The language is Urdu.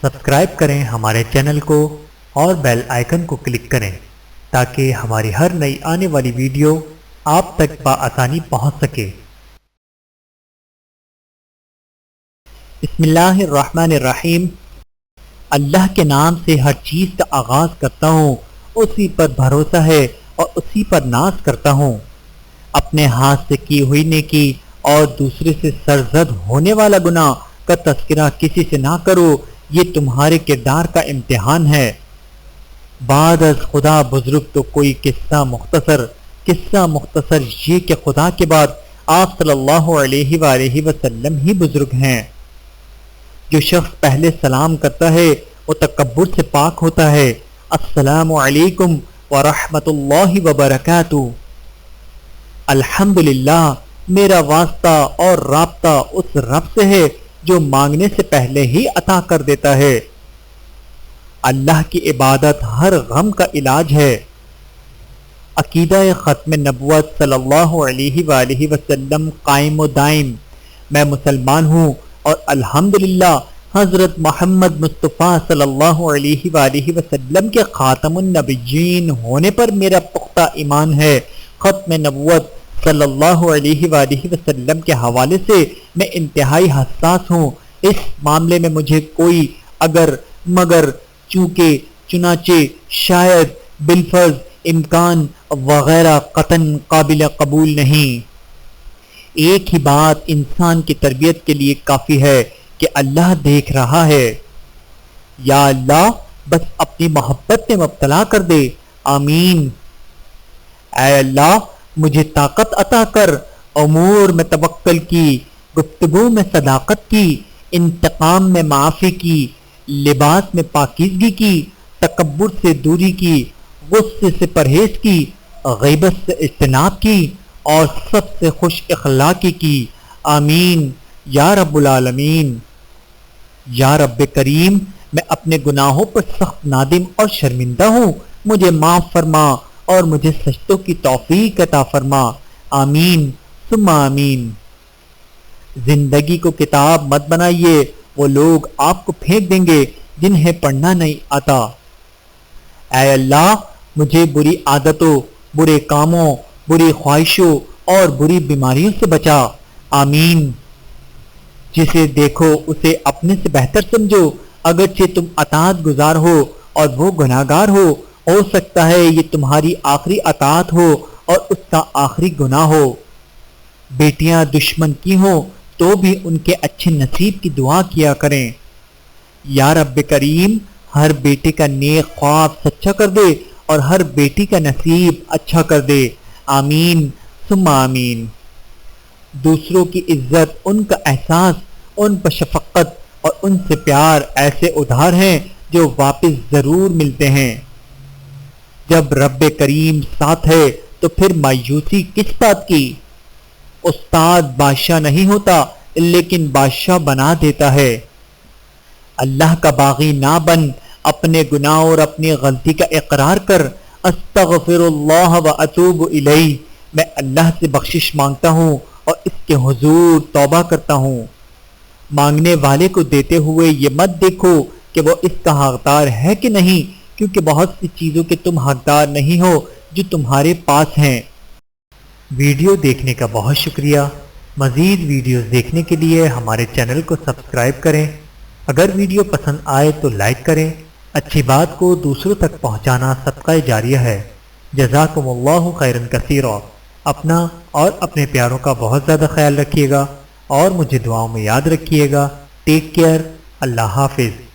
سبسکرائب کریں ہمارے چینل کو اور بیل آئیکن کو کلک کریں تاکہ ہماری ہر نئی آنے والی ویڈیو آپ تک بآسانی پہنچ سکے۔ بسم اللہ الرحمن الرحیم۔ اللہ کے نام سے ہر چیز کا آغاز کرتا ہوں، اسی پر بھروسہ ہے اور اسی پر ناز کرتا ہوں۔ اپنے ہاتھ سے کی ہوئی نیکی اور دوسرے سے سرزد ہونے والا گناہ کا تذکرہ کسی سے نہ کرو، یہ تمہارے کردار کا امتحان ہے۔ بعد از خدا بزرگ تو کوئی قصہ مختصر یہ کہ خدا کے بعد آپ صلی اللہ علیہ وآلہ وسلم ہی بزرگ ہیں۔ جو شخص پہلے سلام کرتا ہے وہ تکبر سے پاک ہوتا ہے۔ السلام علیکم ورحمۃ اللہ وبرکاتہ۔ الحمدللہ، میرا واسطہ اور رابطہ اس رب سے ہے جو مانگنے سے پہلے ہی عطا کر دیتا ہے۔ اللہ کی عبادت ہر غم کا علاج ہے۔ عقیدہ ختم نبوت صلی اللہ علیہ وآلہ وسلم قائم و دائم۔ میں مسلمان ہوں اور الحمدللہ حضرت محمد مصطفیٰ صلی اللہ علیہ وآلہ وسلم کے خاتم النبیین ہونے پر میرا پختہ ایمان ہے۔ ختم نبوت صلی اللہ علیہ وآلہ وسلم کے حوالے سے میں انتہائی حساس ہوں۔ اس معاملے میں مجھے کوئی اگر مگر چونکہ چنانچہ شاید بالفرض امکان وغیرہ قطعاً قابل قبول نہیں۔ ایک ہی بات انسان کی تربیت کے لیے کافی ہے کہ اللہ دیکھ رہا ہے۔ یا اللہ بس اپنی محبت میں مبتلا کر دے، آمین۔ اے اللہ مجھے طاقت عطا کر، امور میں توکل کی، گفتگو میں صداقت کی، انتقام میں معافی کی، لباس میں پاکیزگی کی، تکبر سے دوری کی، غصے سے پرہیز کی، غیبت سے اجتناب کی اور سب سے خوش اخلاقی کی، آمین یا رب العالمین۔ یا رب کریم، میں اپنے گناہوں پر سخت نادم اور شرمندہ ہوں، مجھے معاف فرما اور مجھے سجدوں کی توفیق عطا فرما، آمین ثم آمین۔ زندگی کو کتاب مت بنائیے، وہ لوگ آپ کو پھینک دیں گے جنہیں پڑھنا نہیں آتا۔ اے اللہ مجھے بری عادتوں، برے کاموں، بری خواہشوں اور بری بیماریوں سے بچا، آمین۔ جسے دیکھو اسے اپنے سے بہتر سمجھو، اگرچہ تم اطاعت گزار ہو اور وہ گناہگار ہو سکتا ہے یہ تمہاری آخری اطاعت ہو اور اس کا آخری گناہ ہو۔ بیٹیاں دشمن کی ہوں تو بھی ان کے اچھے نصیب کی دعا کیا کریں۔ یا رب کریم، ہر بیٹے کا نیک خواب سچا کر دے اور ہر بیٹی کا نصیب اچھا کر دے، آمین ثم آمین۔ دوسروں کی عزت، ان کا احساس، ان پر شفقت اور ان سے پیار ایسے ادھار ہیں جو واپس ضرور ملتے ہیں۔ جب رب کریم ساتھ ہے تو پھر مایوسی کس بات کی؟ استاد بادشاہ نہیں ہوتا لیکن بادشاہ بنا دیتا ہے۔ اللہ کا باغی نہ بن، اپنے گناہ اور اپنی غلطی کا اقرار کر، استغفر اللہ و اتوب الیہ، میں اللہ سے بخشش مانگتا ہوں اور اس کے حضور توبہ کرتا ہوں۔ مانگنے والے کو دیتے ہوئے یہ مت دیکھو کہ وہ اس کا حقدار ہے کہ نہیں، کیونکہ بہت سی چیزوں کے تم حقدار نہیں ہو جو تمہارے پاس ہیں۔ ویڈیو دیکھنے کا بہت شکریہ۔ مزید ویڈیوز دیکھنے کے لیے ہمارے چینل کو سبسکرائب کریں۔ اگر ویڈیو پسند آئے تو لائک کریں۔ اچھی بات کو دوسروں تک پہنچانا صدقہ جاریہ ہے۔ جزاکم اللہ خیرا کثیرا۔ اپنا اور اپنے پیاروں کا بہت زیادہ خیال رکھیے گا اور مجھے دعاؤں میں یاد رکھیے گا۔ Take care. اللہ حافظ۔